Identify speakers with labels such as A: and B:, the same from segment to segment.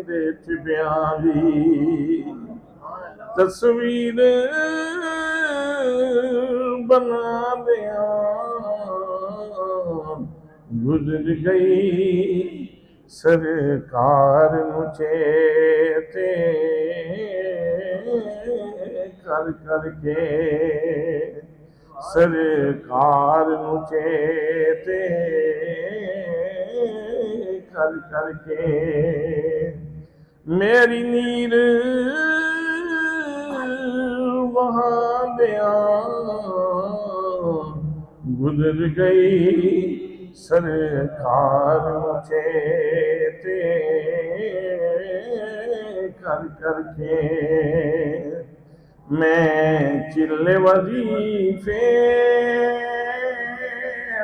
A: देख प्यारी तस्वीर बना दिया, गुजर गई सरकार मुझे कर करके, सरकार मुझे कर करके मेरी नीर वहाँ दिया, गुजर गई सरकार मुझे कर करके। मैं चिल्ले वजीफे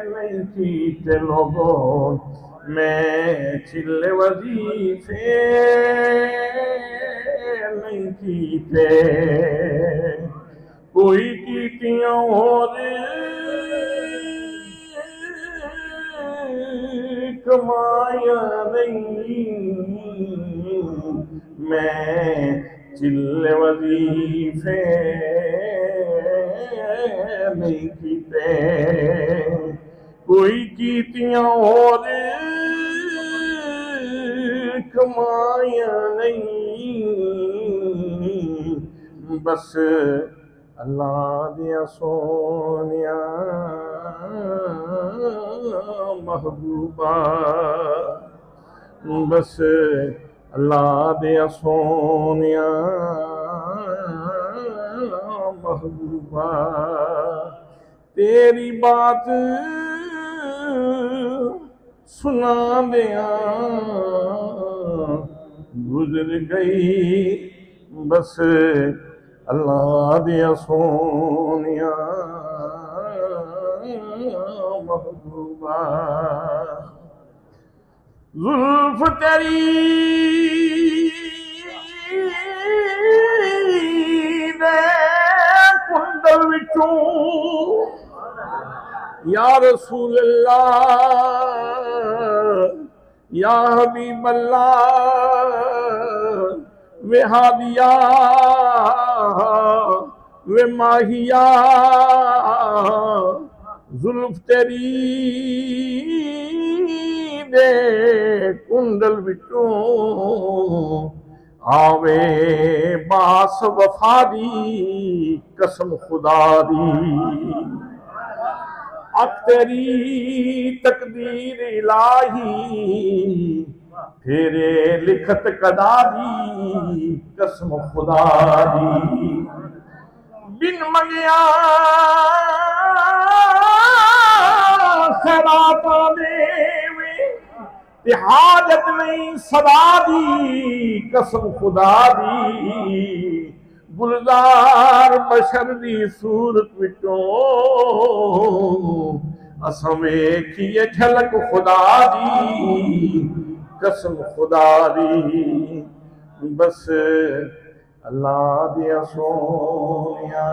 A: नहीं कीते लोगों, मैं चिल्ले वजीफे नहीं कीते, कोई कीतियां और कमाया नहीं। मैं चिल्ले वजीफे नहीं कीते, कोई कीतियां और कमाया नहीं। बस अल्लाह दिया सोनिया महबूबा, बस अल्लाह दिया सोनिया महबूबा, तेरी बात सुना दिया, गुजर गई बस अल्लाह दिया सोनिया महबूबा। जुल्फ तेरी दे कुंडल विचों या रसूल अल्लाह, या हबीब अल्लाह, वे हादिया वे माहिया, जुल्फ तेरी दे कुंडल विचों आवे बास वफादी कसम खुदा दी। अब तेरी तकदीर इलाही फेरे लिखत कदा दी कसम खुदा दी। बिन मंगिया खैराता देवे ते हाजत नहीं सदा दी कसम खुदा दी। गुलजार बशर दी सूरत विचों असां वेखिए झलक खुदा दी कसम खुदा दी। बस अल्लाह दिया सोनिया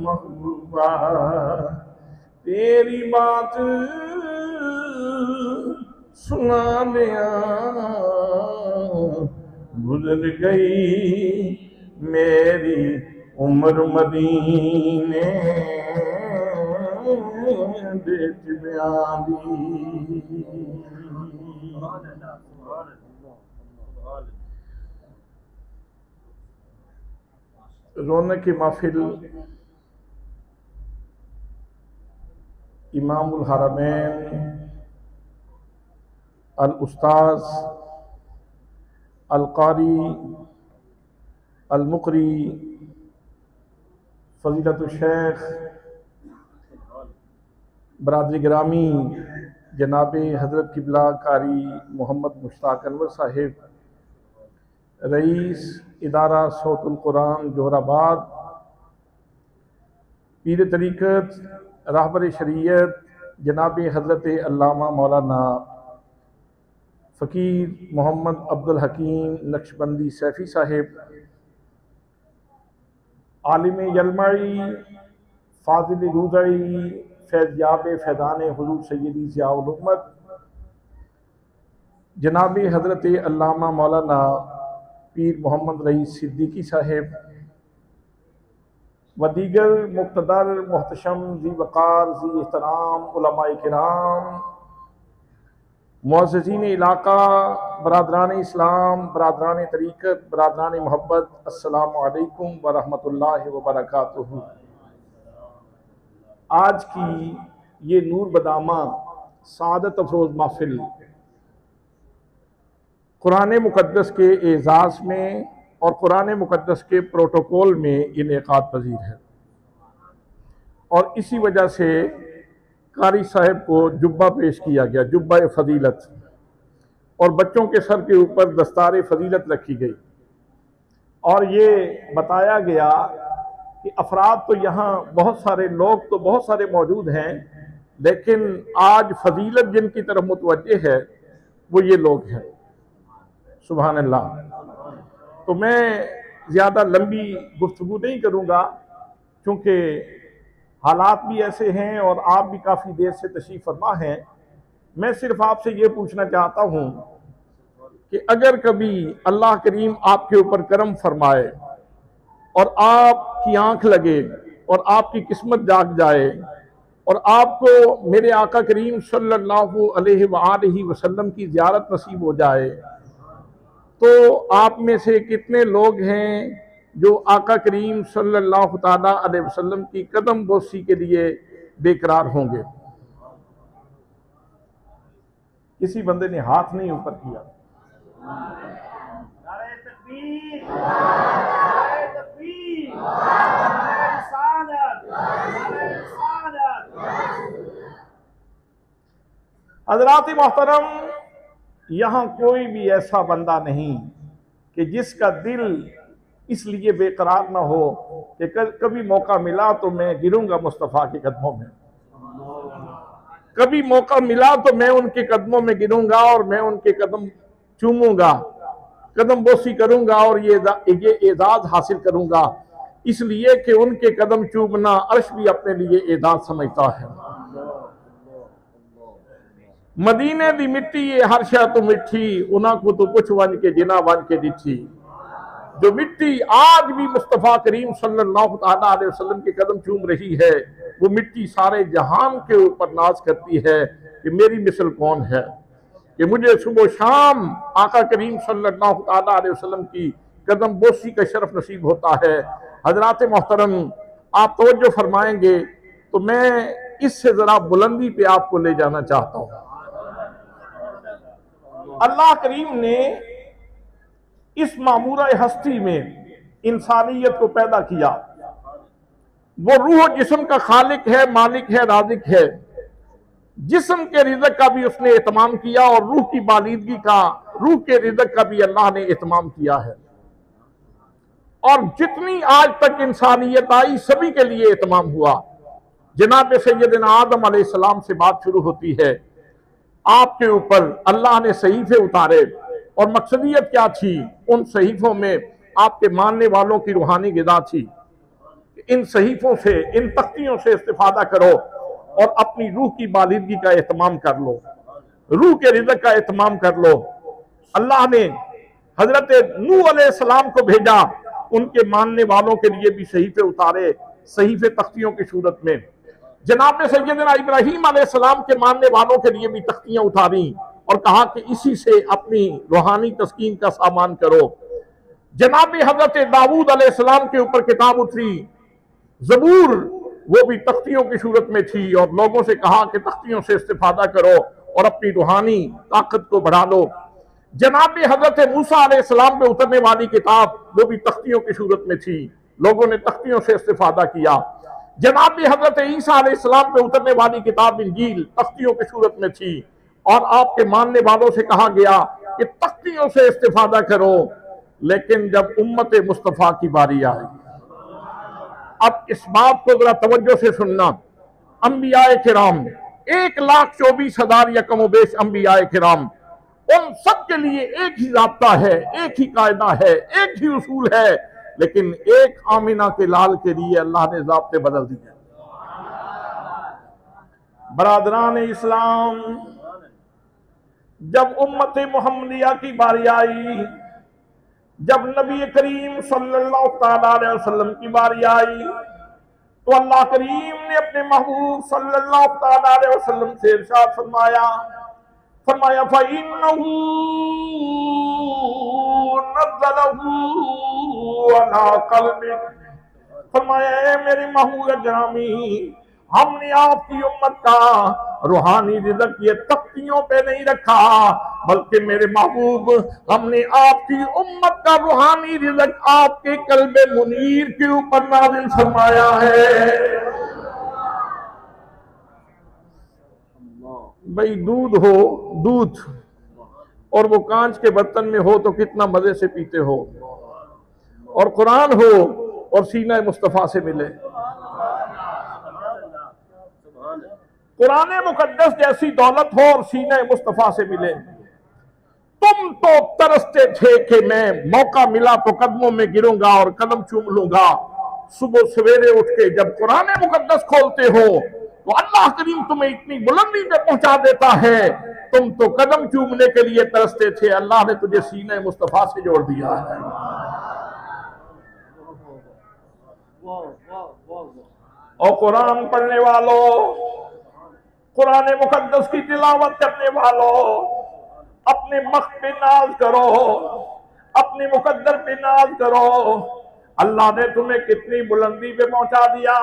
A: महबूबा, तेरी बात सुना दिया, गुजर गई मेरी उम्र मदीने देख बयां दी। रौनक की महफिल इमामुल हरमैन अल उस्ताज अल कारी अल मुकरी फजीलतुल शेख बरादरी ग्रामी जनाब हज़रत किबला कारी मोहम्मद मुश्ताक अनवर साहिब, रईस इदारा सौतुल कुरान जोहराबाद, पीर तरीक़त रहबर शरीयत जनाब हज़रत अल्लामा मौलाना फ़कीर मोहम्मद अब्दुल हकीम नक्शबंदी सैफ़ी साहिब, आलिम यलमाई फाजिल रूज़ई फैज़याब फैज़ान हुज़ूर सैयदी ज़ियाउल उम्मत जनाब हज़रत अल्लामा मौलाना पीर मोहम्मद रईस सिद्दीकी साहिब व दीगर मुक़्तदर मोहतशम ज़ी वक़ार ज़ी एहतराम उलमाए किराम मुअज़्ज़िज़ीन इलाका बरादरान इस्लाम बरादरान तरीक़त बरादरान मोहब्बत अस्सलामु अलैकुम व रहमतुल्लाहि व बरकातुहू। आज की ये नूर बदामा सादत अफरोज़ महफ़िल कुरान मुक़द्दस के एज़ाज़ में और कुरान मुक़द्दस के प्रोटोकॉल में इनेक़ाद पज़ीर है और इसी वजह से कारी साहब को जुब्बा पेश किया गया, जुब्बा फ़जीलत, और बच्चों के सर के ऊपर दस्तार फ़जीलत रखी गई और ये बताया गया कि अफराद तो यहाँ बहुत सारे लोग तो बहुत सारे मौजूद हैं, लेकिन आज फ़जीलत जिनकी तरफ मुतवज्जे है वो ये लोग हैं। सुभान अल्लाह। तो मैं ज़्यादा लंबी गुफ्तगू नहीं करूँगा क्योंकि हालात भी ऐसे हैं और आप भी काफ़ी देर से तशरीफ़ फरमा हैं। मैं सिर्फ आपसे ये पूछना चाहता हूँ कि अगर कभी अल्लाह करीम आपके ऊपर करम फरमाए और आपकी आँख लगे और आपकी किस्मत जाग जाए और आपको मेरे आका करीम सल्लल्लाहु अलैहि वसल्लम की ज़ियारत नसीब हो जाए, तो आप में से कितने लोग हैं जो आका करीम सल्लल्लाहु ताला अलैहि वसल्लम की कदम बोसी के लिए बेकरार होंगे? किसी बंदे ने हाथ नहीं ऊपर किया। नारे तकबीर, नारे तकबीर, नारे रिसालत, नारे रिसालत। हज़रात मोहतरम, यहाँ कोई भी ऐसा बंदा नहीं कि जिसका दिल इसलिए बेकरार ना हो कि कभी मौका मिला तो मैं गिरूंगा मुस्तफ़ा के कदमों में, कभी मौका मिला तो मैं उनके कदमों में गिरूंगा और मैं उनके कदम चूमूंगा, कदम बोसी करूंगा और ये एजाज हासिल करूंगा, इसलिए कि उनके कदम चूमना अर्श भी अपने लिए एजाज समझता है। मदीने दी मिट्टी ये हर शय तो मिठी, उन्हां को तो कुछ वन के जिना वन के दिठी। जो मिट्टी आज भी मुस्तफ़ा करीम सल्लल्लाहु अलैहि वसल्लम के कदम चूम रही है, वो मिट्टी सारे जहान के ऊपर नाज करती है कि मेरी मिसल कौन है, कि मुझे सुबह शाम आका करीम सल्लल्लाहु अलैहि वसल्लम की कदम बोसी का शरफ नसीब होता है। हजरात मोहतरम, आप तवज्जो फरमाएंगे तो मैं इससे ज़रा बुलंदी पे आपको ले जाना चाहता हूँ। अल्लाह करीम ने इस मामूरा हस्ती में इंसानियत को पैदा किया। वो रूह जिस्म का खालिक है, मालिक है, राज़िक है। जिस्म के रिज़्क़ का भी उसने एहतमाम किया और रूह की बालिदगी का, रूह के रिज़्क़ का भी अल्लाह ने एहतमाम किया है। और जितनी आज तक इंसानियत आई सभी के लिए एहतमाम हुआ। जनाब सैयदना आदम अलैहिस्सलाम से बात शुरू होती है, आपके ऊपर अल्लाह ने सहीफे उतारे और मकसदियत क्या थी? उन सहीफों में आपके मानने वालों की रूहानी गिदा थी। इन सहीफों से, इन तख्तियों से इस्तिफादा करो और अपनी रूह की बालिदगी का एहतमाम कर लो, रूह के रिज़्क़ का एहतमाम कर लो। अल्लाह ने हजरत नूह अलैहिस्सलाम को भेजा, उनके मानने वालों के लिए भी सहीफे उतारे, सहीफे तख्तियों की सूरत में। जनाब सैयदना इब्राहीम अलैहिस्सलाम के मानने वालों के लिए भी तख्तियां उतारी और कहा कि इसी से अपनी रूहानी तस्कीन का सामान करो। जनाब हजरत दाऊद अलैहिस्सलाम के ऊपर किताब उतरी, ज़बूर, वो भी तख्तियों की सूरत में थी और लोगों से कहा कि तख्तियों से इस्तिफादा करो और अपनी रूहानी ताकत को बढ़ा लो। जनाब हजरत मूसा अलैहिस्सलाम पे उतरने वाली किताब वो भी तख्तियों की सूरत में थी, लोगों ने तख्तियों से इस्तिफादा किया। जनाब हजरत ईसा अलैहिस्सलाम पे उतरने वाली किताब इंजील तख्तियों की सूरत में थी और आपके मानने वालों से कहा गया कि तख्तियों से इस्तिफादा करो। लेकिन जब उम्मत मुस्तफ़ा की बारी आई, अब इस बात को जरा तवज्जो से सुनना, अंबियाए किराम 1,24,000 या कमोबेश अंबियाए किराम, उन सब के लिए एक ही ज़ाब्ता है, एक ही कायदा है, एक ही उसूल है, लेकिन एक आमिना के लाल के लिए अल्लाह ने ज़ाब्ते बदल दिए। बरादरान इस्लाम, जब उम्मत मोहम्मदिया की बारी आई, जब नबी करीम सल्लल्लाहु ताला अलैहि वसल्लम की बारी आई, तो अल्लाह करीम ने अपने महबूब सल्लल्लाहु ताला अलैहि वसल्लम से इरशाद फरमाया फ़इन्नहू नज़्ज़लहू अला क़ल्बिक, फरमाया ऐ मेरे महबूब गिरामी, हमने आपकी उम्मत का रूहानी रिज़्क़ ये तख्तियों पे नहीं रखा, बल्कि मेरे महबूब हमने आपकी उम्मत का रूहानी रिज़्क़ आपके कल्बे मुनीर के ऊपर नाज़िल फरमाया है। भाई दूध हो, दूध और वो कांच के बर्तन में हो तो कितना मजे से पीते हो, और कुरान हो और सीना मुस्तफा से मिले। कुरान मुकद्दस जैसी दौलत हो और सीना मुस्तफा से मिले। तुम तो तरसते थे कि मैं मौका मिला तो कदमों में गिरूंगा और कदम चूम लूंगा। सुबह सवेरे उठ के जब कुरान मुकद्दस खोलते हो तो अल्लाह करीम तुम्हें इतनी बुलंदी पे पहुंचा देता है, तुम तो कदम चूमने के लिए तरसते थे, अल्लाह ने तुझे सीने मुस्तफा से जोड़ दिया है। और कुरान पढ़ने वालों, कुरान मुकद्दस की तिलावत करने वालों, अपने मख्त पे नाज करो, अपने मुकद्दर पे नाज करो। अल्लाह ने तुम्हें कितनी बुलंदी पे पहुंचा दिया।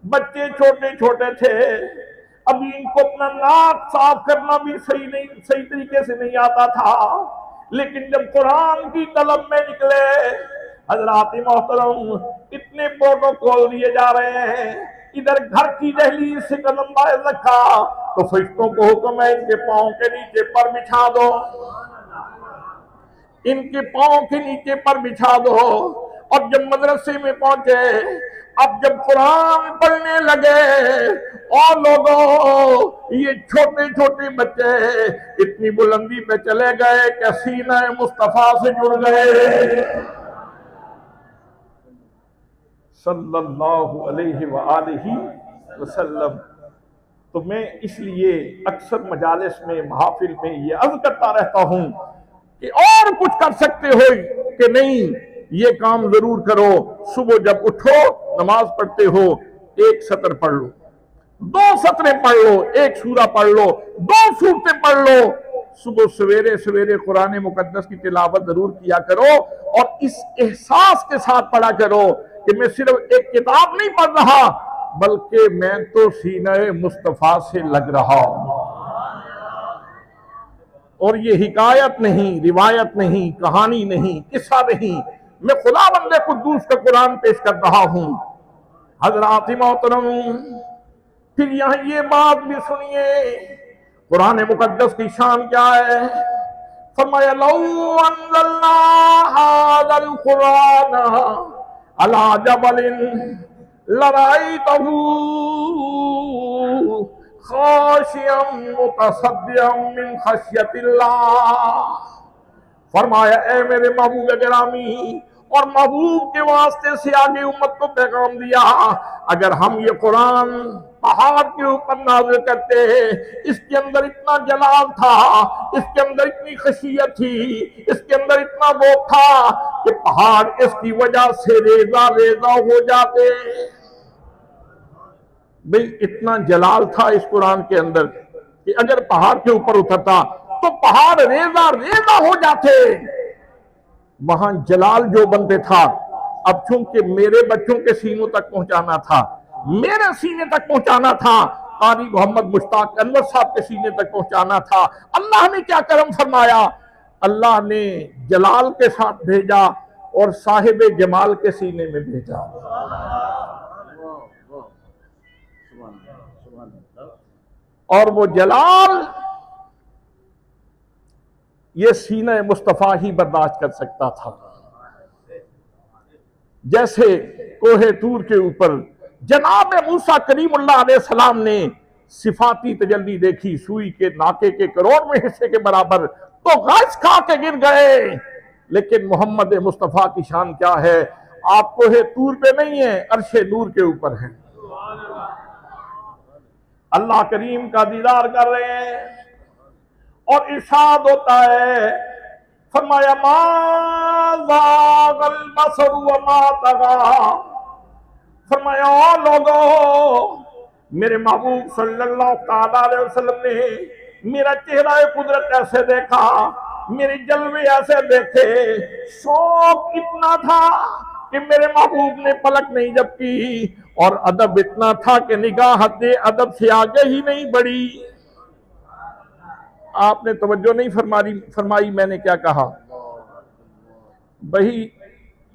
A: बच्चे छोटे छोटे थे, अभी इनको अपना नाक साफ करना भी सही तरीके से नहीं आता था, लेकिन जब कुरान की कलम में निकले हजरात मोहतरम इतने प्रोटोकॉल दिए जा रहे हैं। इधर घर की दहलीज से कदम बाहर रखा तो फरिश्तों को हुक्म है इनके पांव के नीचे पर बिछा दो, इनके पांव के नीचे पर बिछा दो। और जब मदरसे में पहुंचे, अब जब कुरान पढ़ने लगे, और लोगों ये छोटे छोटे बच्चे इतनी बुलंदी पे चले गए कि सीना मुस्तफा से जुड़ गए सल्लल्लाहु अलैहि वआलिहि वसल्लम। तो मैं इसलिए अक्सर मजालिस में, महफिल में ये अर्ज करता रहता हूं कि और कुछ कर सकते हो कि नहीं, ये काम जरूर करो। सुबह जब उठो, नमाज पढ़ते हो, एक सत्र पढ़ लो, 2 सत्रें पढ़ लो, एक सूरा पढ़ लो, 2 सूरतें पढ़ लो। सुबह सवेरे सवेरे कुरान मुकद्दस की तिलावत जरूर किया करो, और इस एहसास के साथ पढ़ा करो कि मैं सिर्फ एक किताब नहीं पढ़ रहा, बल्कि मैं तो सीना मुस्तफा से लग रहा हूं। और ये हिकायत नहीं, रिवायत नहीं, कहानी नहीं, किस्सा नहीं, मैं खुदा बंदे कुद्दूस का कुरान पेश कर रहा हूं। हजरात मोहतरम, फिर यहां ये बात भी सुनिए, कुरान मुकद्दस की शान क्या है। फरमाया लौ अंज़लना हाज़ल कुरान अला जबलिन लराइतहू खाशियम मुतसद्दिअम मिन खश्यतिल्लाह। फरमाया ऐ मेरे महबूब गिरामी, और महबूब के वास्ते से आगे उम्मत को पैगाम दिया, अगर हम ये कुरान पहाड़ के ऊपर नाज़िल करते हैं, इसके अंदर इतना जलाल था, इसके अंदर इतनी खशियत थी, इसके अंदर इतना वो था कि पहाड़ इसकी वजह से रेजा रेजा हो जाते। भाई इतना जलाल था इस कुरान के अंदर कि अगर पहाड़ के ऊपर उतरता तो पहाड़ रेजा रेजा हो जाते। वहां जलाल जो बनते था, अब चूंकि मेरे बच्चों के सीनों तक पहुंचाना था, मेरे सीने तक पहुंचाना था, कारी मोहम्मद मुश्ताक अनवर साहब के सीने तक पहुंचाना था, अल्लाह ने क्या करम फरमाया, अल्लाह ने जलाल के साथ भेजा और साहिब जमाल के सीने में भेजा। और वो जलाल ये सीना मुस्तफा ही बर्दाश्त कर सकता था। जैसे कोहे तूर के ऊपर जनाब मूसा करीमुल्लाह अलैहिस्सलाम ने सिफाती तजल्ली देखी, सुई के नाके के करोड़वें हिस्से के बराबर, तो गश खा के गिर गए। लेकिन मोहम्मद मुस्तफा की शान क्या है, आप कोहे तूर पे नहीं है, अर्शे नूर के ऊपर है। अल्लाह करीम का दीदार कर रहे हैं और इरशाद होता है, फरमाया मा ज़ागल बसर व मा तगा। फरमाया ओ लोगों, मेरे महबूब सल्लल्लाहु अलैहि वसल्लम ने मेरा चेहरा कुदरत ऐसे देखा, मेरे जलवे ऐसे देखे, शौक इतना था कि मेरे महबूब ने पलक नहीं झपकी, और अदब इतना था कि निगाह हद्दे अदब से आगे ही नहीं बढ़ी। आपने तवज्जो नहीं फरमाई मैंने क्या कहा। वही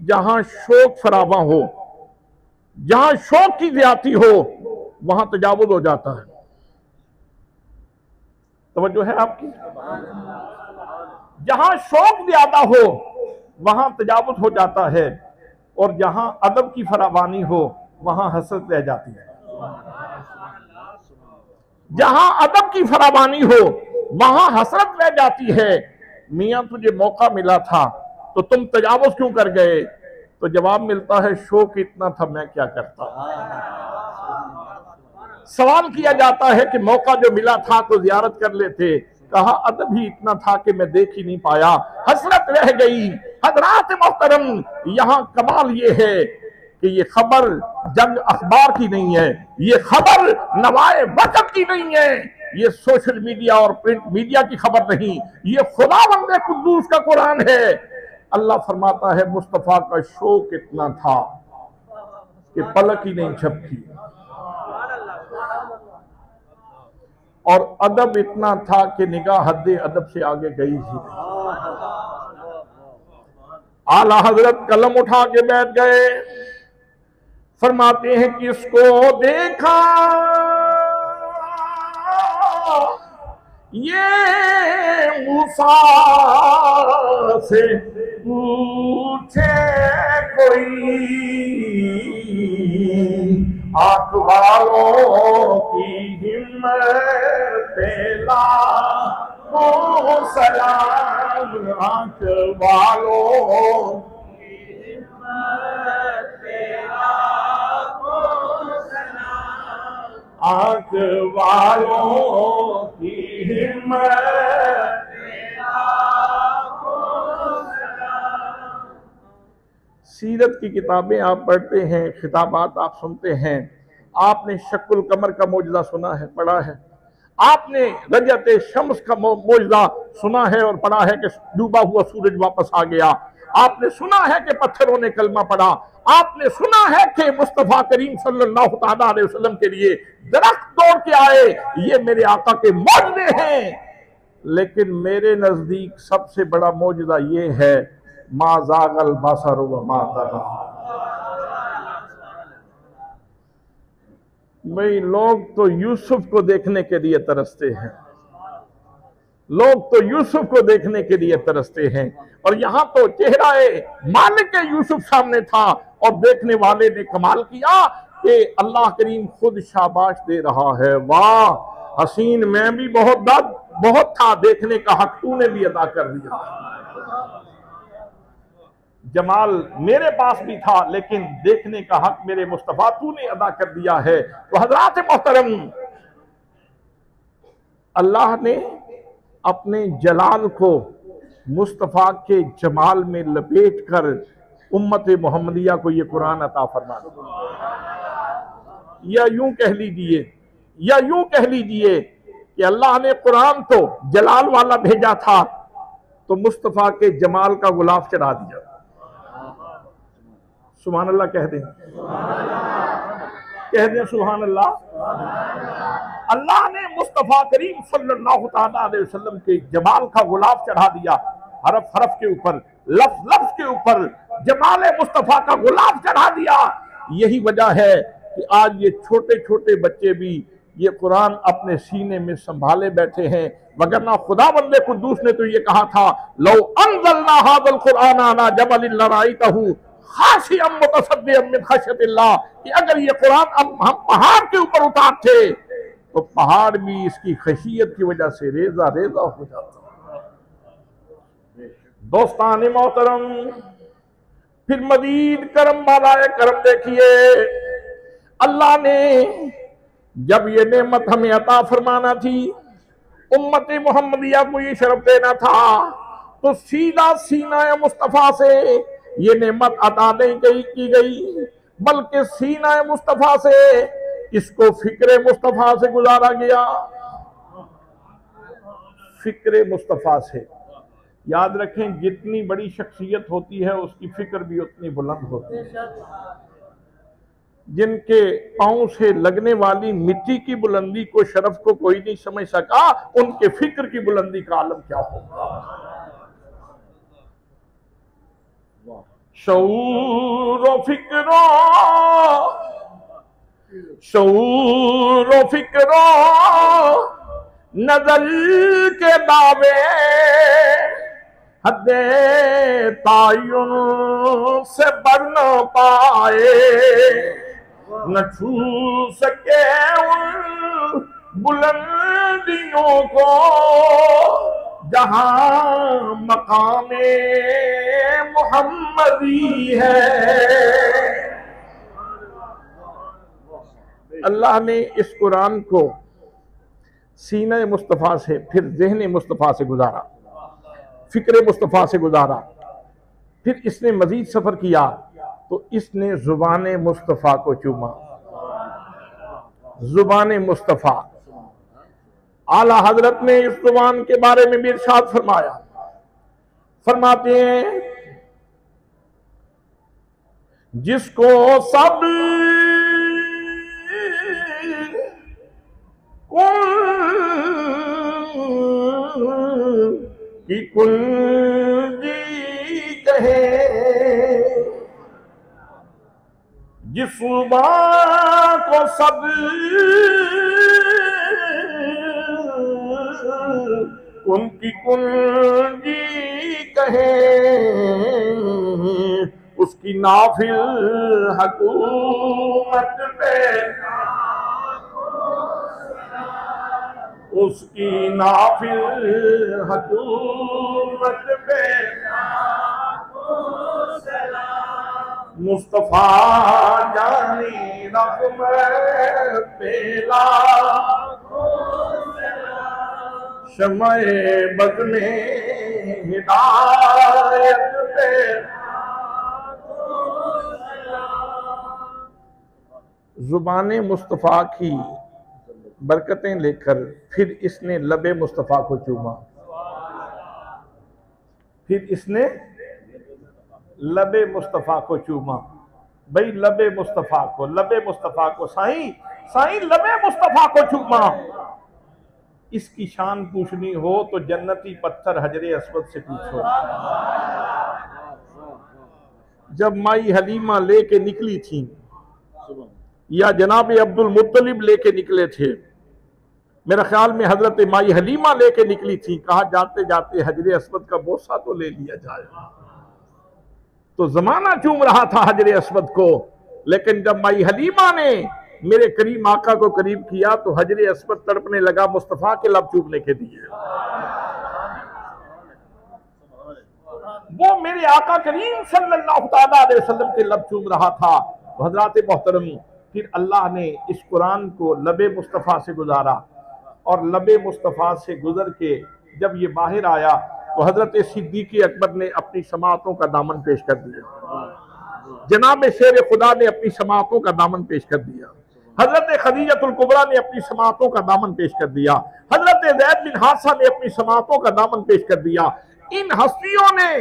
A: जहां शौक फरावा हो, जहां शौक की ज्यादती हो, वहां तजावुज हो जाता है। तवज्जो है आपकी? जहां शौक ज्यादा हो वहां तजावुज हो जाता है, और जहां अदब की फरावानी हो वहां हसरत रह जाती है। जहां अदब की फरावानी हो वहां हसरत रह जाती है। मियां तुझे मौका मिला था तो तुम तजावुज क्यों कर गए? तो जवाब मिलता है शौक इतना था, मैं क्या करता। सवाल किया जाता है कि मौका जो मिला था तो जियारत कर लेते, कहा अदब ही इतना था कि मैं देख ही नहीं पाया, हसरत रह गई। हजरात मोहतरम, यहां कमाल ये है कि ये खबर जंग अखबार की नहीं है, ये खबर नवाए वक्त की नहीं है, ये सोशल मीडिया और प्रिंट मीडिया की खबर नहीं, ये खुदावंद कुद्दूस का कुरान है। अल्लाह फरमाता है मुस्तफा का शौक इतना था कि पलक ही नहीं झपकी, और अदब इतना था कि निगाह हद्दे अदब से आगे गई ही नहीं। आला हजरत कलम उठा के बैठ गए, फरमाते हैं कि इसको देखा ये मूसा से पूछे कोई, आंख वालों की हिम्मत पेला को सलाम, आंख वालों की हिम्मत पेला को सलाम, आंख वालों की हिम्मत पेला को सलाम। सीरत की किताबें आप पढ़ते हैं, खिताबात आप सुनते हैं, आपने शक्ल कमर का मौजज़ा सुना है, पढ़ा है, आपने रजत शम्स का मौजज़ा सुना है और पढ़ा है कि डूबा हुआ सूरज वापस आ गया, आपने सुना है कि पत्थरों ने कलमा पढ़ा, आपने सुना है कि मुस्तफा करीम सल्लल्लाहु अलैहि वसल्लम के लिए दरख्त तोड़ के आए, ये मेरे आका के मौजज़े हैं। लेकिन मेरे नजदीक सबसे बड़ा मौजज़ा ये है मा ज़ागल बसर व मा तगा। भाई लोग तो यूसुफ को देखने के लिए तरसते हैं, लोग तो यूसुफ को देखने के लिए तरसते हैं, और यहां तो चेहरा मालिक यूसुफ सामने था और देखने वाले ने कमाल किया कि अल्लाह करीम खुद शाबाश दे रहा है, वाह हसीन मैं भी बहुत था, देखने का हक तूने भी अदा कर दिया। जमाल मेरे पास भी था लेकिन देखने का हक मेरे मुस्तफा तूने अदा कर दिया है। तो हजरात मोहतरम, अल्लाह ने अपने जलाल को मुस्तफा के जमाल में लपेट कर उम्मत मोहम्मदिया को ये कुरान अता फरमा दिया। या यूं कह लीजिए कि अल्लाह ने कुरान तो जलाल वाला भेजा था तो मुस्तफा के जमाल का गुलाफ चढ़ा दिया। सुभान अल्लाह कह दें सुभान अल्लाह। अल्लाह ने मुस्तफा करीम सल्लल्लाहु अलैहि वसल्लम के जमाल का गुलाफ चढ़ा दिया, हरफ हरफ के ऊपर, लफ्ज लफ्ज के ऊपर जमाल मुस्तफा का गुलाफ चढ़ा दिया। यही वजह है कि आज ये छोटे छोटे बच्चे भी ये कुरान अपने सीने में संभाले बैठे हैं, वगरना खुदावंद कुद्दूस ने तो ये कहा था लौ अंज़लना हाज़ल कुरान अला जबलिन लराइतहु खाशिअम मुतसद्दिअम मिन खश्यतिल्लाह, कि अगर ये कुरान अब हम पहाड़ के ऊपर उतारते तो पहाड़ भी इसकी खशियत की वजह से रेजा रेजा हो जाता। दोस्तान मोहतरम, फिर मजीद करम वाला करम देखिए, अल्लाह ने जब ये नेमत हमें अता फरमाना थी, उम्मत मोहम्मदिया को ये शरफ देना था, तो सीधा सीना मुस्तफा से ये नेमत अता नहीं की गई, बल्कि सीना मुस्तफा से इसको फिक्रे मुस्तफा से गुजारा गया। फिक्रे मुस्तफा से। याद रखें, जितनी बड़ी शख्सियत होती है उसकी फिक्र भी उतनी बुलंद होती है। जिनके पांव से लगने वाली मिट्टी की बुलंदी को, शरफ को कोई नहीं समझ सका, उनके फिक्र की बुलंदी का आलम क्या होगा। शऊर फिक्रो, शऊर फिक्रो नजर के दावे, हद्दे तायुन से बढ़ न पाए, न छू सके उन बुलंदियों को जहां मकामे मोहम्मदी है। अल्लाह ने इस कुरान को सीने मुस्तफ़ा से, फिर ज़हन मुस्तफ़ा से गुजारा, फिक्र मुस्तफ़ा से गुजारा, फिर इसने मजीद सफ़र किया तो इसने ज़ुबान मुस्तफ़ा को चूमा। ज़ुबान मुस्तफ़ा, आला हजरत ने इस ज़ुबान के बारे में भी इरशाद फरमाया, फरमाते हैं जिसको सब की कुंजी कहे, जिस ज़ुबान को सब उनकी कुंजी कहे, उसकी नाफिल हुकूमत पे, उसकी नाफिल हुकूमत पे मुस्तफा जानी रब में पेला, शमए बज़ में हिदायत पे ज़ुबान मुस्तफा की बरकतें लेकर फिर इसने लबे मुस्तफा को चूमा। फिर इसने लबे मुस्तफा को चूमा। भाई लबे मुस्तफा को, लबे मुस्तफा को, साईं साईं लबे मुस्तफा को चूमा। इसकी शान पूछनी हो तो जन्नती पत्थर हजरे अस्वद से पूछो। जब माई हलीमा लेके निकली थी, या जनाब अब्दुल मुत्तलिब लेके निकले थे, मेरा ख्याल में हजरत माई हलीमा लेके निकली थी, कहा जाते जाते हजरे अस्वद का बोसा तो ले लिया जाए। तो जमाना चूम रहा था हजरे अस्वद को, लेकिन जब माई हलीमा ने मेरे करीम आका को करीब किया तो हजरे अस्वद तड़पने लगा मुस्तफा के लब चूमने के लिए। वो मेरे आका करीम सल्लल्लाहु अलैहि वसल्लम के लब चूम रहा था। हजरात मोहतरम, फिर अल्लाह ने इस कुरान को लबे मुस्तफ़ा से गुजारा, और लबे मुस्तफ़ा से गुजर के जब ये बाहर आया तो हजरत सिद्दीक़ अकबर ने अपनी समाअतों का दामन पेश कर दिया। जनाब शेर खुदा ने अपनी समाअतों का दामन पेश कर दिया। हजरत खदीजतुल कुबरा ने अपनी समाअतों का दामन पेश कर दिया। हजरत ज़ैद बिन हारिसा ने अपनी समाअतों का दामन पेश कर दिया। इन हस्तियों ने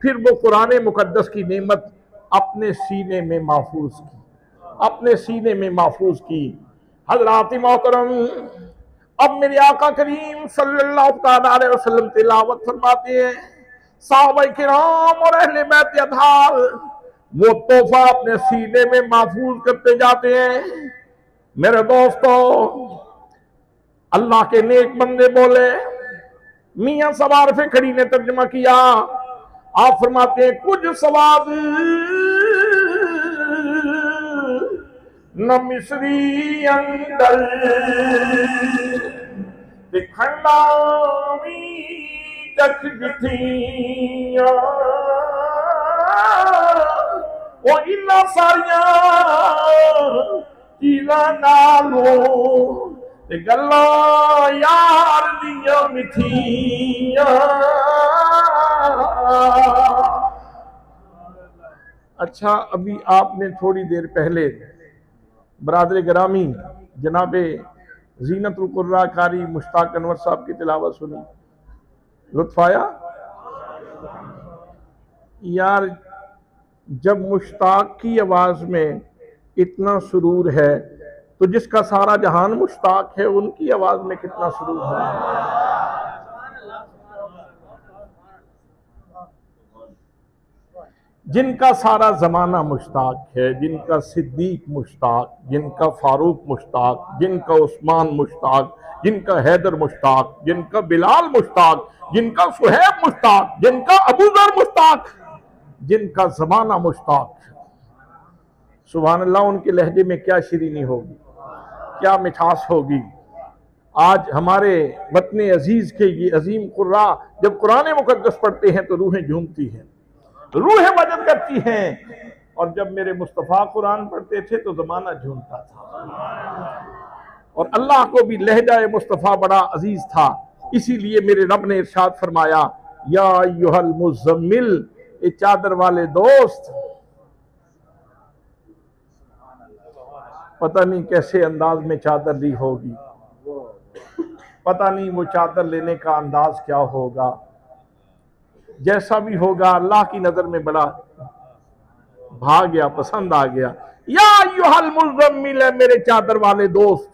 A: फिर वो कुरान मुकद्दस की नेमत अपने सीने में महफूज की, अपने सीने में महफूज की। हजरात मोहतरम, अब मेरे आका करीम सल्लल्लाहु अलैहि वसल्लम तिलावत फरमाते हैं, सहाबाए किराम और अहले बैत अतहार वो तोहफा अपने सीने में महफूज करते जाते हैं। मेरे दोस्तों, अल्लाह के नेक बंदे बोले, मियां सवार पे खड़ी ने तर्जुमा किया। आप फरमाते हैं कुछ सवाद न मिस्री अंदर खंडावी तक दिथिया, वो इन्ना सारिया चीज़ा नालों ते गल्लां यार दियां मिठियां। अच्छा, अभी आपने थोड़ी देर पहले बरादर गिरामी जनाबे ज़ीनतुल कुर्रा कारी मुश्ताक अनवर साहब की तिलावत सुनी, लुत्फ आया? यार, जब मुश्ताक की आवाज में इतना सुरूर है तो जिसका सारा जहान मुश्ताक है उनकी आवाज में कितना सुरूर है। जिनका सारा जमाना मुश्ताक है, जिनका सिद्दीक मुश्ताक, जिनका फारूक मुश्ताक, जिनका उस्मान मुश्ताक, जिनका हैदर मुश्ताक, जिनका बिलाल मुश्ताक, जिनका सुहैब मुश्ताक, जिनका अबू जर मुश्ताक, जिनका जमाना मुश्ताक। सुभान अल्लाह, उनके लहजे में क्या शीरीनी होगी, क्या मिठास होगी। आज हमारे वतन अजीज के ये अजीम कुर्रा जब कुरान मुकद्दस पढ़ते हैं तो रूहें झूमती हैं, रूहें मदद करती हैं। और जब मेरे मुस्तफ़ा कुरान पढ़ते थे तो जमाना झूमता था। और अल्लाह को भी लहजा मुस्तफ़ा बड़ा अजीज था, इसीलिए मेरे रब ने इरशाद फरमाया, या अय्युहल मुज़म्मिल, ए चादर वाले दोस्त। पता नहीं कैसे अंदाज में चादर ली होगी, पता नहीं वो चादर लेने का अंदाज क्या होगा। जैसा भी होगा, अल्लाह की नजर में बड़ा भाग गया, पसंद आ गया। या अय्युहल मुज़म्मिल, मेरे चादर वाले दोस्त,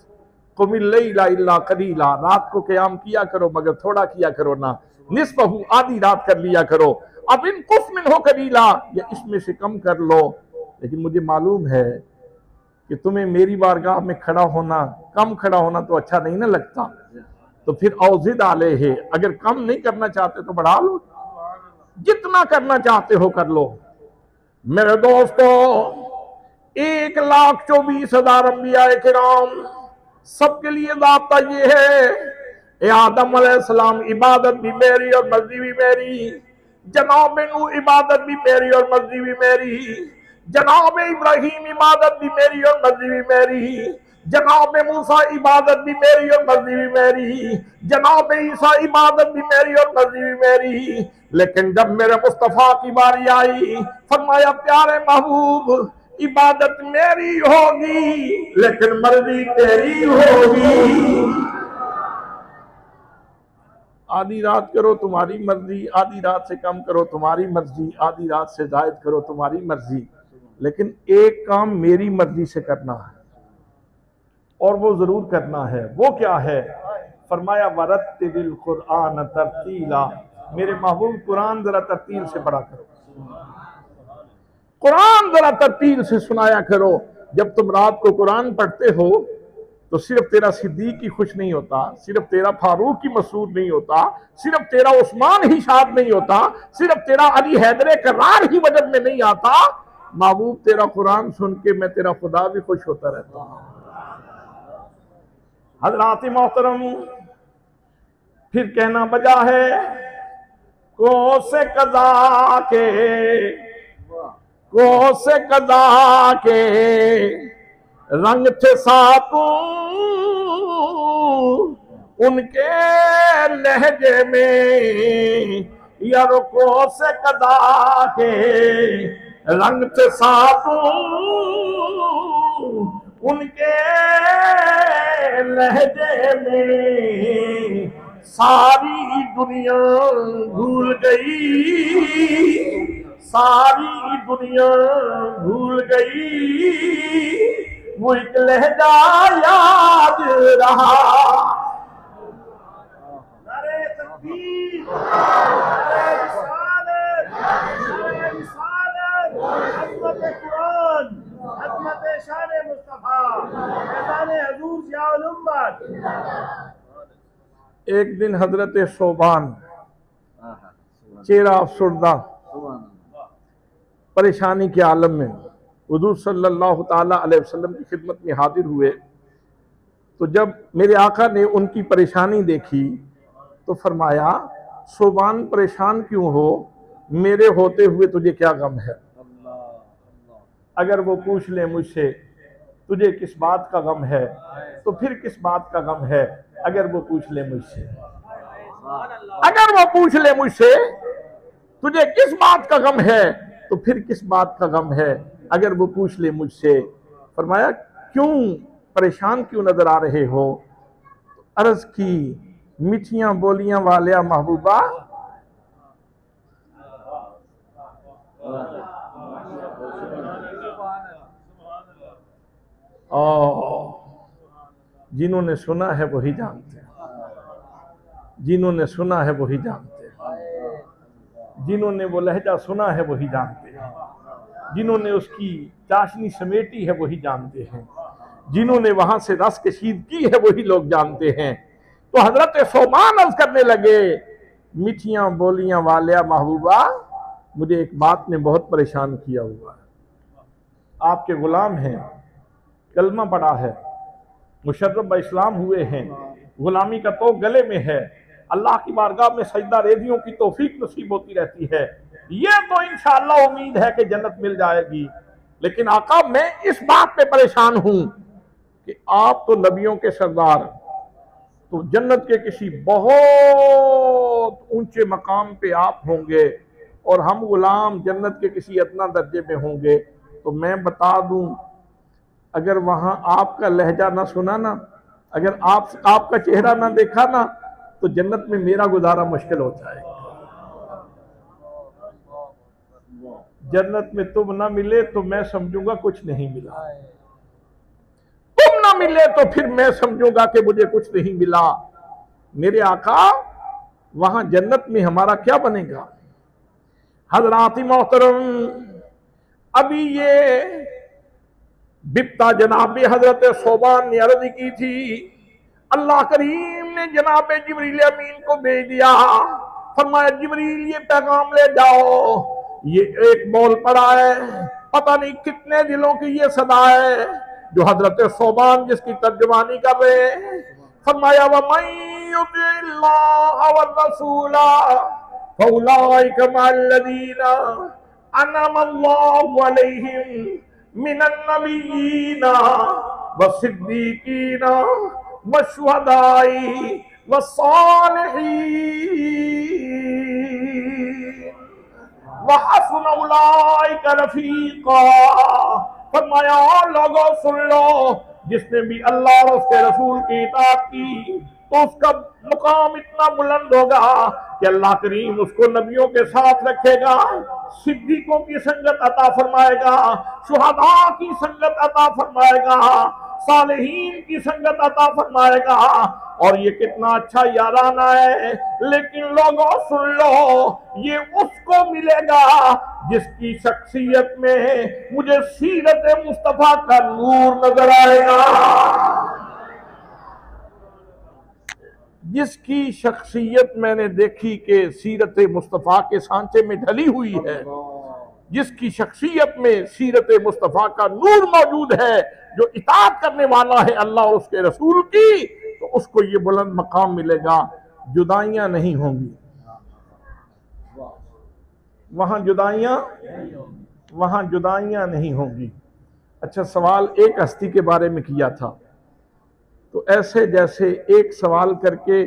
A: कुमिल लैला इल्ला कलीला, रात को क़याम किया करो मगर थोड़ा किया करो ना, निस्फहु, आधी रात कर लिया करो, अब इन कुस मिनहु कलीला, या इसमें से कम कर लो। लेकिन मुझे मालूम है कि तुम्हें मेरी बारगाह में खड़ा होना, कम खड़ा होना तो अच्छा नहीं ना लगता, तो फिर औजिद आले है, अगर कम नहीं करना चाहते तो बढ़ा लो, जितना करना चाहते हो कर लो। मेरे दोस्तों, 1,24,000 अंबिया किराम, सबके लिए ज़ाब्ता ये है, ए आदम अलैहिस्सलाम इबादत भी मेरी और मर्जी भी मेरी, जनाब नूह इबादत भी मेरी और मर्जी भी मेरी, जनाब इब्राहिम इबादत भी मेरी और मर्जी भी मेरी, जनाब मूसा इबादत भी मेरी और मर्जी भी मेरी, जनाब ईसा इबादत भी मेरी और मर्जी भी मेरी। लेकिन जब मेरे मुस्तफा की बारी आई, फरमाया प्यारे महबूब, इबादत मेरी होगी लेकिन मर्जी तेरी होगी। आधी रात करो तुम्हारी मर्जी, आधी रात से कम करो तुम्हारी मर्जी, आधी रात से जायद करो तुम्हारी मर्जी, लेकिन एक काम मेरी मर्जी से करना है और वो जरूर करना है। वो क्या है? फरमाया वरत्तिल कुरान तरतीला, मेरे महबूब कुरान जरा तरतील से पढ़ा करो, कुरान जरा तरतील से सुनाया करो। जब तुम रात को कुरान पढ़ते हो तो सिर्फ तेरा सिद्दीक ही खुश नहीं होता, सिर्फ तेरा फारूक ही मसरूर नहीं होता, सिर्फ तेरा उस्मान ही शाद नहीं होता, सिर्फ तेरा अली हैदर करार ही वजद में नहीं आता। महबूब तेरा कुरान सुन के मैं तेरा खुदा भी खुश होता रहता हूं। हजरात मोहतरम, फिर कहना बजा है को से कदा के रंग थे सातों उनके लहजे में, यारो को से कदा के रंग थे सातों उनके लहजे में, सारी दुनिया भूल गई, सारी दुनिया भूल गई, वो एक लहजा याद रहा। नारे तकबीर, नारे रिसालत, नारे रिसालत, अज़मत कुरान, अज़मत शान मुस्तफा, फैज़ान हुज़ूर ज़ियाउल उम्मत। एक दिन हजरत सोबान चेहरा अफसुर्दा परेशानी के आलम में हुज़ूर सल्लल्लाहु ताला अलैहि वसल्लम की खिदमत में हाजिर हुए, तो जब मेरे आका ने उनकी परेशानी देखी तो फरमाया सोबान परेशान क्यों हो, मेरे होते हुए तुझे क्या गम है। अगर वो पूछ ले मुझसे तुझे किस बात का गम है, तो फिर किस बात का गम है अगर वो पूछ ले मुझसे, अगर वो पूछ ले मुझसे तुझे किस बात का गम है, तो फिर किस बात का गम है अगर वो पूछ ले मुझसे। फरमाया क्यों परेशान क्यों नजर आ रहे हो? तो अर्ज की मीठियां बोलियां वालिया महबूबा, जिन्होंने सुना है वही जानते हैं, जिन्होंने सुना है वही जानते हैं, जिन्होंने वो लहजा सुना है वही जानते हैं, जिन्होंने उसकी चाशनी समेटी है वही जानते हैं, जिन्होंने वहां से रस कशीद की है वही लोग जानते हैं। तो हजरत सोमान अर्ज करने लगे मीठियां बोलियां वालिया महबूबा, मुझे एक बात ने बहुत परेशान किया हुआ है। आपके गुलाम हैं, कलमा पड़ा है, मुशर्रफ ब इस्लाम हुए हैं, गुलामी का तो गले में है, अल्लाह की बारगाह में सजदा रेजियों की तौफीक नसीब होती रहती है। ये तो इंशाअल्लाह उम्मीद है कि जन्नत मिल जाएगी। लेकिन आका मैं इस बात पे परेशान हूं कि आप तो नबियों के सरदार, तो जन्नत के किसी बहुत ऊंचे मकाम पे आप होंगे और हम गुलाम जन्नत के किसी अदना दर्जे में होंगे। तो मैं बता दूं, अगर वहां आपका लहजा ना सुना ना, अगर आपका चेहरा ना देखा ना, तो जन्नत में मेरा गुजारा मुश्किल हो जाएगा। जन्नत में तुम ना मिले तो मैं समझूंगा कुछ नहीं मिला, तुम ना मिले तो फिर मैं समझूंगा कि मुझे कुछ नहीं मिला। मेरे आका वहां जन्नत में हमारा क्या बनेगा? हजरात मोहतरम, अभी ये बिप्ता जनाब हजरत सोबान ने अर्ज की थी, अल्लाह करीम ने जनाब जिब्रील अमीन को भेज दिया, फरमाया जिब्रील ये पैगाम ले जाओ, ये एक बोल पड़ा है, पता नहीं कितने दिलों की ये सदा है जो हजरत सोबान जिसकी तर्जुमानी कर रहे हैं। फरमाया वमन युतिल्लाह व रसूला फउलाइका मल्लज़ीना अनअमल्लाहु अलैहिम मिनन नबिय्यीना वसिद्दीकीना वशुहदाई वस्सालिहीन वहसुन उलाइका रफीका। फरमाया लोगों सुन लो, जिसने भी अल्लाह और उसके रसूल की इताअत की तो उसका मुकाम इतना बुलंद होगा कि अल्लाह करीम उसको नबियों के साथ रखेगा, सिद्दीकों की संगत अता फरमाएगा, शुहदा की संगत अता फरमाएगा, सालिहीन की संगत अता फरमाएगा। और ये कितना अच्छा याराना है। लेकिन लोगों सुन लो, ये उसको मिलेगा जिसकी शख्सियत में मुझे सीरत मुस्तफा का नूर नजर आएगा, जिसकी शख्सियत मैंने देखी कि सीरत मुस्तफा के सांचे में ढली हुई है, जिसकी शख्सियत में सीरत मुस्तफा का नूर मौजूद है, जो इताअत करने वाला है अल्लाह और उसके रसूल की, तो उसको ये बुलंद मकाम मिलेगा। जुदाइयां नहीं होंगी वहां, जुदाइयां नहीं होंगी। अच्छा, सवाल एक हस्ती के बारे में किया था, तो ऐसे जैसे एक सवाल करके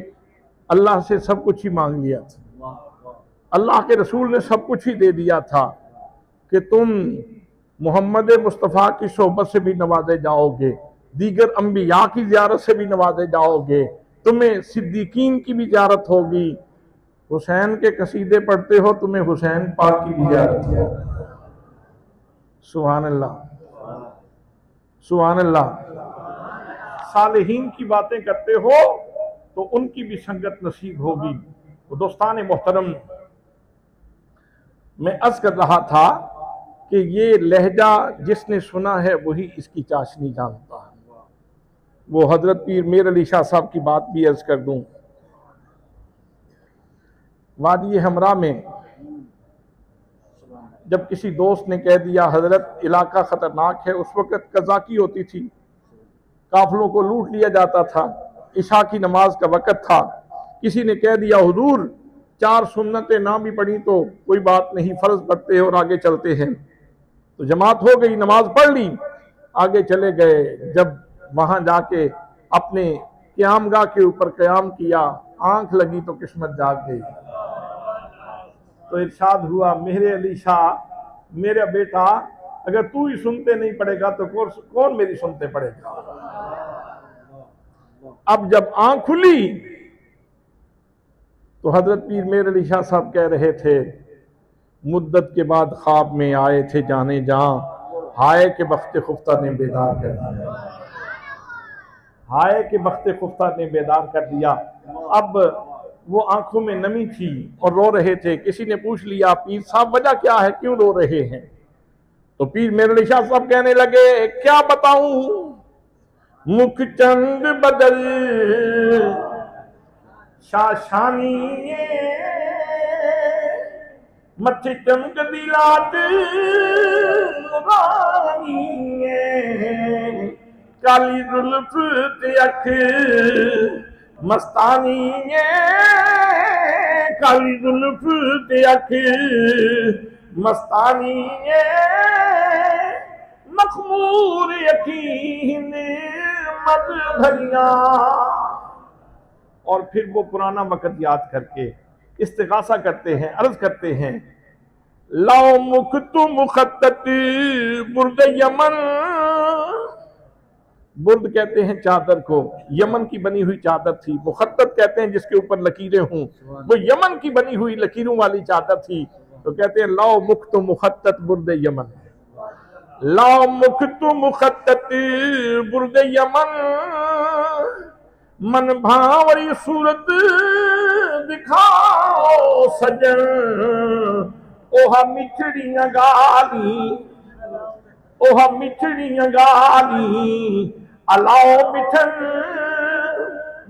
A: अल्लाह से सब कुछ ही मांग लिया था। अल्लाह के रसूल ने सब कुछ ही दे दिया था कि तुम मोहम्मद मुस्तफ़ा की सोहबत से भी नवाजे जाओगे, दीगर अंबिया की ज़ियारत से भी नवाजे जाओगे, तुम्हें सिद्दीकीन की भी ज़ियारत होगी, हुसैन के कसीदे पढ़ते हो, तुम्हें हुसैन पाक की भी ज़ियारत है। सुभान अल्लाह, सुभान अल्लाह। सालिहीन की बातें करते हो तो उनकी भी संगत नसीब होगी। तो दोस्तान मोहतरम, मैं अर्ज कर रहा था कि ये लहजा जिसने सुना है वही इसकी चाशनी जानता है। वो हजरत पीर मीर अली शाह साहब की बात भी अर्ज कर दूं। वादी हमरा में जब किसी दोस्त ने कह दिया हजरत इलाका खतरनाक है, उस वक्त कज़ाकी होती थी, काफिलों को लूट लिया जाता था, इशा की नमाज का वक़्त था, किसी ने कह दिया हुजूर 4 सुन्नतें ना भी पढ़ी तो कोई बात नहीं, फर्ज पढ़ते हैं और आगे चलते हैं। तो जमात हो गई, नमाज पढ़ ली, आगे चले गए। जब वहां जाके अपने क़यामगाह के ऊपर क़याम किया, आंख लगी तो किस्मत जाग गई। तो इरशाद हुआ, मेरे अली शाह मेरा बेटा, अगर तू ही सुनते नहीं पड़ेगा तो कौन मेरी सुनते पड़ेगा। अब जब आंख खुली तो हजरत पीर मेरे अली शाह साहब कह रहे थे, मुद्दत के बाद ख्वाब में आए थे जाने जहां, हाय के बख्ते खुफ्ता ने बेदार कर दिया, हाय के बख्ते खुफ्ता ने बेदार कर दिया। अब वो आंखों में नमी थी और रो रहे थे। किसी ने पूछ लिया, पीर साहब वजह क्या है, क्यों रो रहे हैं? तो पीर मेरे अली शाह साहब कहने लगे, क्या बताऊं, मुख चंद बदल शाशानी मथे चमक दिलात काली जुल्फ ते अख मस्तानी, काली जुल्फ ते अख मस्तानी, मखमूर यकीन मत भरिया। और फिर वो पुराना वक़्त याद करके इस्तिग़ासा करते हैं, अर्ज करते हैं, लाओ मुख तु मुखत्तत बुर्द यमन, बुर्द कहते हैं चादर को, यमन की बनी हुई चादर थी। मुखत्तत कहते हैं जिसके ऊपर लकीरें हों, वो यमन की बनी हुई लकीरों वाली चादर थी। तो कहते हैं लाओ मुख तु मुखत्तत बुर्द यमन, लाओ मुख तु मुखत्तत बुर्द यमन, मन भावरी सूरत दिखाओ सजन, ओहा मिठड़ियां गाली, ओहा मिठड़ियां गाली, अलाओ मिठन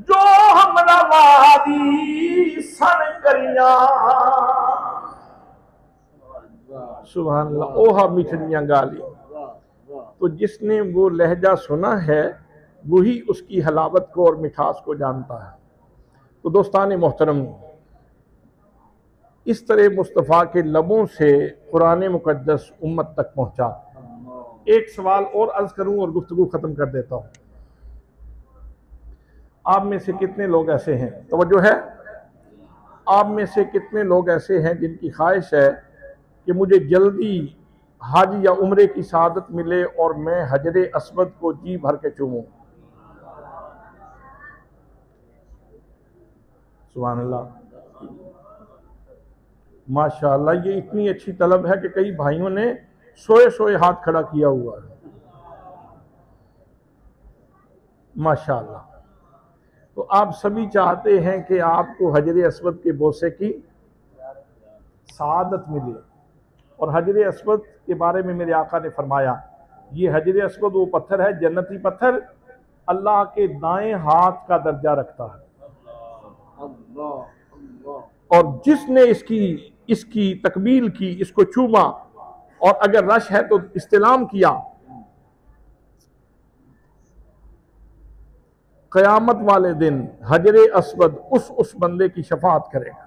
A: जो हमरा वादी सन करिया। सुभान अल्लाह, ओहा मिठड़ियां गाली। तो जिसने वो लहजा सुना है वही उसकी हलावत को और मिठास को जानता है। तो दोस्तान मोहतरम, इस तरह मुस्तफ़ा के लबों से कुरान मुक़द्दस उम्मत तक पहुँचा। एक सवाल और अर्ज करूँ और गुफ्तगू ख़त्म कर देता हूँ। आप में से कितने लोग ऐसे हैं, तवज्जो है, आप में से कितने लोग ऐसे हैं जिनकी ख्वाहिश है कि मुझे जल्दी हज या उम्रे की सआदत मिले और मैं हजर अस्वद को जी भर के चूमूं? सुभान अल्लाह, माशाअल्लाह, ये इतनी अच्छी तलब है कि कई भाइयों ने सोए सोए हाथ खड़ा किया हुआ है, माशाअल्लाह। तो आप सभी चाहते हैं कि आपको हजर अस्वद के बोसे की सआदत मिले। और हजर अस्वद के बारे में मेरे आका ने फरमाया, ये हजर अस्वद वो पत्थर है, जन्नती पत्थर, अल्लाह के दाएं हाथ का दर्जा रखता है। और जिसने इसकी तकबील की, इसको चूमा और अगर रश है तो इस्तिलाम किया, क़यामत वाले दिन हजर अस्वद उस बंदे की शफाअत करेगा।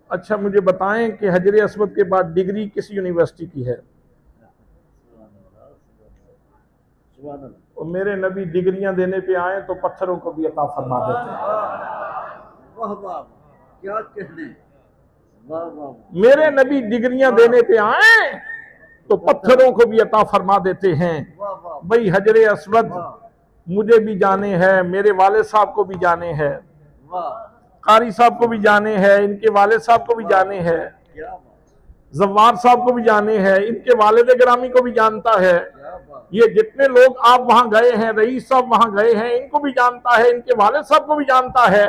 A: अच्छा मुझे बताएं कि हजर अस्वद के बाद डिग्री किस यूनिवर्सिटी की है? और मेरे नबी डिग्रियां देने पे आए तो पत्थरों को भी अता फरमा देते हैं।
B: वाह वाह, क्या कहने, वाह वाह।
A: मेरे नबी डिग्रियां देने पे आए तो पत्थरों को भी अता फरमा देते हैं। भाई हजर अस्वद मुझे भी जाने हैं, मेरे वाले साहब को भी जाने हैं, कारी साहब को भी जाने हैं, इनके वाले साहब को भी जाने हैं, जवार साहब को भी जाने हैं, इनके वालिद गिरामी को भी जानता है। ये जितने लोग आप वहां गए हैं, रईस साहब वहां गए हैं, इनको भी जानता है, इनके वालिद साहब को भी जानता है।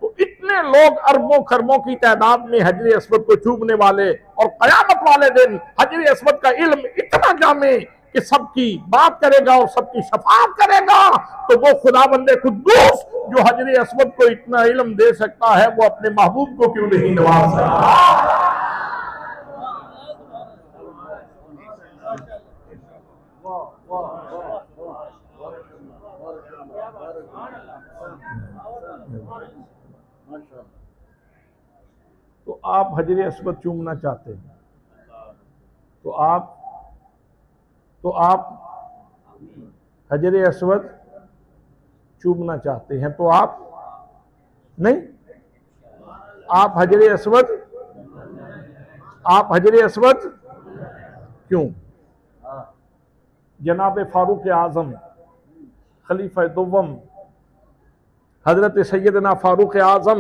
A: तो इतने लोग अरबों खरबों की तादाद में हजर अस्वद को चूमने वाले, और क़यामत वाले दिन हजर अस्वद का इल्म इतना जामे कि सबकी बात करेगा और सबकी शफाअत करेगा। तो वो खुदाबंदे कुद्दूस जो हजर अस्वद को इतना इल्म दे सकता है, वो अपने महबूब को क्यों नहीं नवाज सकता? तो आप हजर अस्वद चूमना चाहते हैं तो आप तो आप हजर अस्वद चूमना चाहते हैं, तो आप नहीं, आप हजर अस्वद क्यों? जनाब फारूक आजम खलीफा दुव्वम हजरत सैयदना फारूक आजम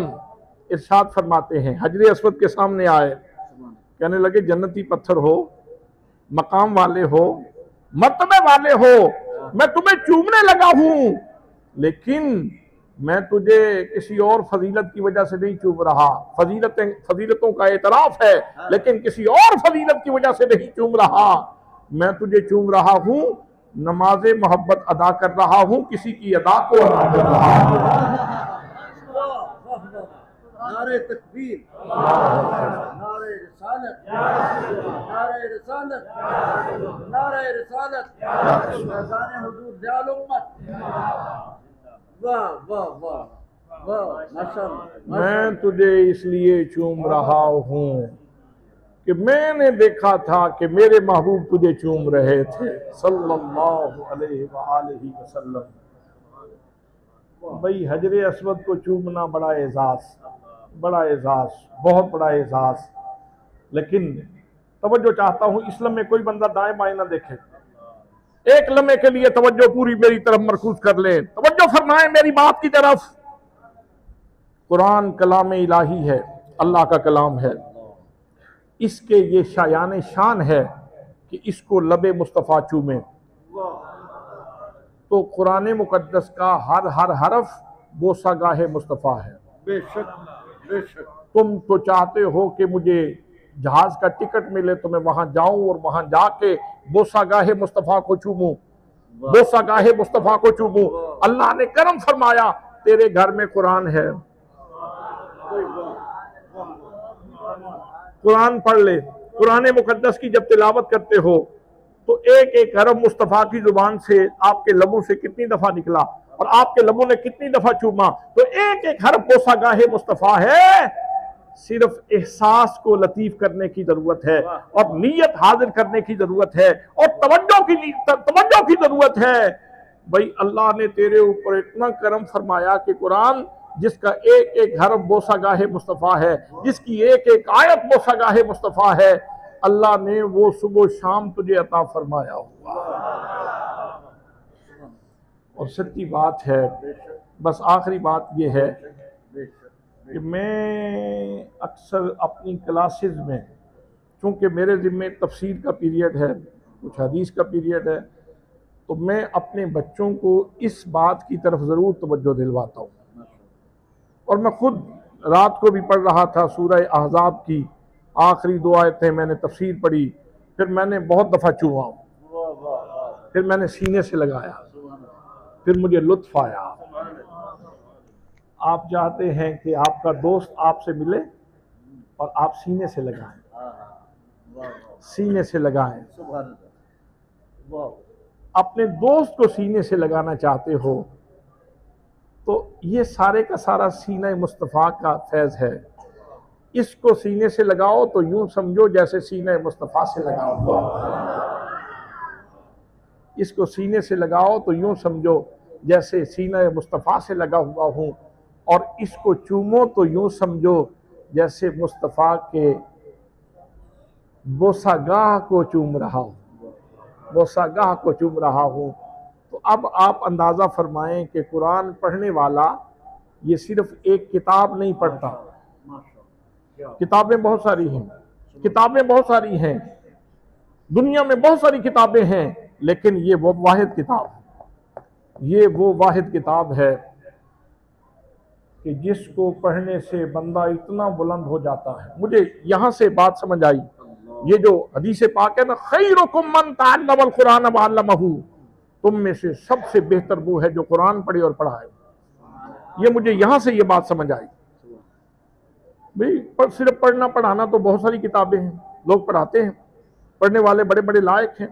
A: इरशाद फरमाते हैं, हजर अस्वद के सामने आए, कहने लगे जन्नती पत्थर हो, मकाम वाले हो, मर्तबे वाले हो, मैं तुम्हें चूमने लगा हूं, लेकिन मैं तुझे किसी और फजीलत की वजह से नहीं चूम रहा। फजीलतों का एतराफ है, लेकिन किसी और फजीलत की वजह से नहीं चूम रहा। मैं तुझे चूम रहा हूं, नमाज मोहब्बत अदा कर रहा हूं, किसी की अदा को अदा कर रहा हूं।
B: नारे तकबीर, नारे रिसालत, नारे रिसालत, नारे रिसालत, फैज़ान हुजूर ज़ियाल उम्मत। वाह वाह वाह वाह, माशाअल्लाह।
A: मैं तुझे इसलिए चूम रहा हूं कि मैंने देखा था कि मेरे महबूब तुझे चूम रहे थे सल्लल्लाहु अलैहि वसल्लम। भाई हजर अस्वद को चूमना बड़ा एजाज, बहुत बड़ा एजाज। लेकिन तवज्जो चाहता हूं, इस लम्हे कोई बंदा दाएं बाएं ना देखे, एक लम्हे के लिए तवज्जो पूरी मेरी तरफ मरकूज कर ले, तवज्जो फरमाए मेरी बात की तरफ। कुरान कलाम इलाही है, अल्लाह का कलाम है, इसके ये शायान शान है कि इसको लबे मुस्तफ़ा चूमे। तो कुरान मुकद्दस का हर हरफ बोसागाहे मुस्तफ़ा है।
B: बेशक बेशक।
A: तुम तो चाहते हो कि मुझे जहाज का टिकट मिले तो मैं वहां जाऊं और वहां जाके बोसागाहे मुस्तफ़ा को चूमूं, बोसागाहे मुस्तफ़ा को चूमूं। अल्लाह ने करम फरमाया, तेरे घर में कुरान है, कुरान पढ़ ले। कुरान मुकद्दस की जब तिलावत करते हो तो एक एक हरफ मुस्तफ़ा की जुबान से आपके लबों से कितनी दफा निकला और आपके लबों ने कितनी दफा चूमा, तो एक एक हरफ बोसागाहे मुस्तफ़ा है। सिर्फ एहसास को लतीफ करने की जरूरत है और नीयत हाजिर करने की जरूरत है और तवज्जो की जरूरत है। भाई अल्लाह ने तेरे ऊपर इतना करम फरमाया कि कुरान जिसका एक एक हरफ बोसागाहे मुस्तफ़ा है, जिसकी एक एक आयत बोसागाहे मुस्तफ़ा है, अल्लाह ने वो सुबह शाम तुझे अता फरमाया हुआ। और सच्ची बात है, बस आखिरी बात ये है कि मैं अक्सर अपनी क्लासेस में, चूँकि मेरे ज़िम्मे तफसीर का पीरियड है, कुछ हदीस का पीरियड है, तो मैं अपने बच्चों को इस बात की तरफ ज़रूर तवज्जो दिलवाता हूँ। और मैं खुद रात को भी पढ़ रहा था सूरह अहज़ाब की आखिरी 2 आयतें मैंने तफसीर पढ़ी, फिर मैंने बहुत दफ़ा चूमा, फिर मैंने सीने से लगाया, फिर मुझे लुत्फ़ आया। आप चाहते हैं कि आपका दोस्त आपसे मिले और आप सीने से लगाएं, सीने से लगाएं। अपने दोस्त को सीने से लगाना चाहते हो तो ये सारे का सारा सीना मुस्तफ़ा का फैज़ है। इसको सीने से लगाओ तो यूं समझो जैसे सीने मुस्तफ़ा से लगा हुआ, इसको सीने से लगाओ तो यूं समझो जैसे सीना मुस्तफ़ा से लगा हुआ हूँ, और इसको चूमो तो यूं समझो जैसे मुस्तफ़ा के बोसागाह को चूम रहा हूँ, बोसागाह को चूम रहा हूँ। तो अब आप अंदाज़ा फरमाएं कि कुरान पढ़ने वाला ये सिर्फ एक किताब नहीं पढ़ता, किताबें बहुत सारी हैं, किताबें बहुत सारी हैं, दुनिया में बहुत सारी किताबें हैं, लेकिन ये वो वाहिद किताब, ये वो वाहिद किताब है कि जिसको पढ़ने से बंदा इतना बुलंद हो जाता है। मुझे यहाँ से बात समझ आई, ये जो हदीस पाक है ना, खैरुकुम मन तअल्लमल कुरान व अल्लमहु, तुम में से सबसे बेहतर वो है जो कुरान पढ़े और पढ़ाए। ये मुझे यहाँ से ये बात समझ आई। भाई पर सिर्फ पढ़ना पढ़ाना तो बहुत सारी किताबें हैं, लोग पढ़ाते हैं, पढ़ने वाले बड़े बड़े लायक हैं,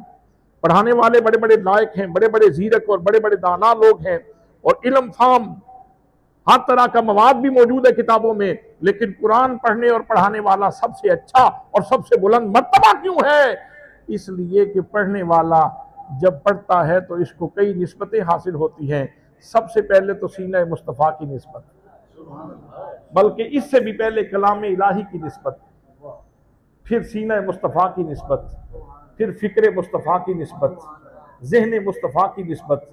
A: पढ़ाने वाले बड़े बड़े लायक हैं, बड़े बड़े जीरक और बड़े बड़े दाना लोग हैं, और इल्म फाम हर तरह का मवाद भी मौजूद है किताबों में। लेकिन कुरान पढ़ने और पढ़ाने वाला सबसे अच्छा और सबसे बुलंद मर्तबा क्यों है? इसलिए कि पढ़ने वाला जब पढ़ता है तो इसको कई निस्बतें हासिल होती हैं। सबसे पहले तो सीना मुस्तफ़ा की निस्बत, बल्कि इससे भी पहले कलाम इलाही की निस्बत, फिर सीना मुस्तफ़ा की निस्बत, फिर फ़िक्र मुस्तफ़ा की निस्बत, ज़हन मुस्तफ़ा की निस्बत,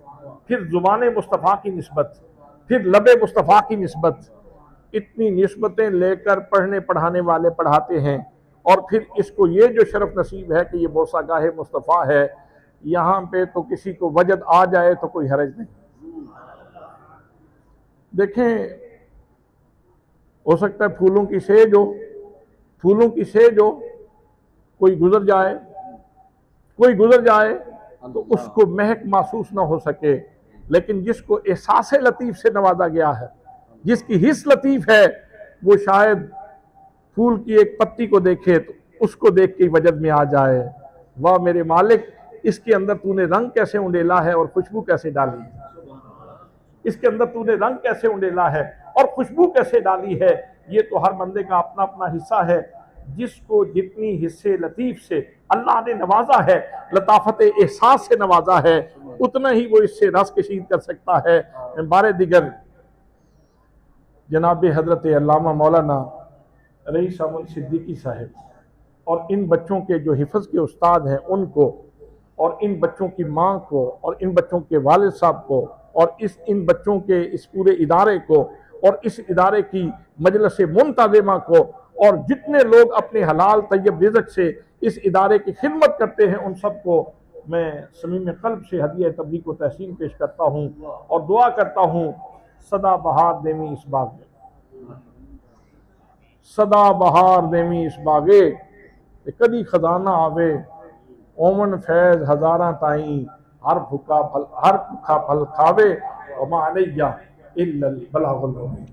A: फिर ज़ुबान मुस्तफ़ा की निस्बत, फिर लब मुस्तफ़ा की निस्बत। इतनी निस्बतें लेकर पढ़ने पढ़ाने वाले पढ़ाते हैं, और फिर इसको ये जो शरफ नसीब है कि ये बोसागाह मुस्तफ़ा है, यहाँ पे तो किसी को वजद आ जाए तो कोई हरज नहीं। देखें, हो सकता है फूलों की सेज हो, कोई गुजर जाए तो उसको महक महसूस ना हो सके, लेकिन जिसको एहसास लतीफ़ से नवाजा गया है, जिसकी हिस्स लतीफ़ है, वो शायद फूल की एक पत्ती को देखे तो उसको देख के वजद में आ जाए, वाह मेरे मालिक, इसके अंदर तूने रंग कैसे उंडेला है और खुशबू कैसे डाली है, इसके अंदर तूने रंग कैसे उंडेला है और खुशबू कैसे डाली है। ये तो हर बंदे का अपना अपना हिस्सा है। जिसको जितनी हिस्से लतीफ़ से अल्लाह ने नवाजा है, लताफत एहसास से नवाजा है, उतना ही वो इससे रस कशीद कर सकता है। बारे दिगर जनाब हजरत अल्लामा मौलाना रईस अहमद सिद्दीकी साहब और इन बच्चों के जो हिफ्ज़ के उस्ताद हैं उनको, और इन बच्चों की माँ को, और इन बच्चों के वालिद साहब को, और इन बच्चों के इस पूरे इदारे को, और इस इदारे की मजलिस मुंतज़िमा को, और जितने लोग अपने हलाल तैयब रिज़्क़ से इस इदारे की खिदमत करते हैं, उन सबको मैं समीम क़ल्ब से हदिया तबलीग व तहसीन पेश करता हूँ और दुआ करता हूँ, सदा बहार देमी इस बागे, सदा बहार देमी इस बागे, कदी खजाना आवे ओमन फैज़ हज़ारा ताई, हर भूखा फल खावे, वमा अलैया इल्लल बलागुल मुबीन।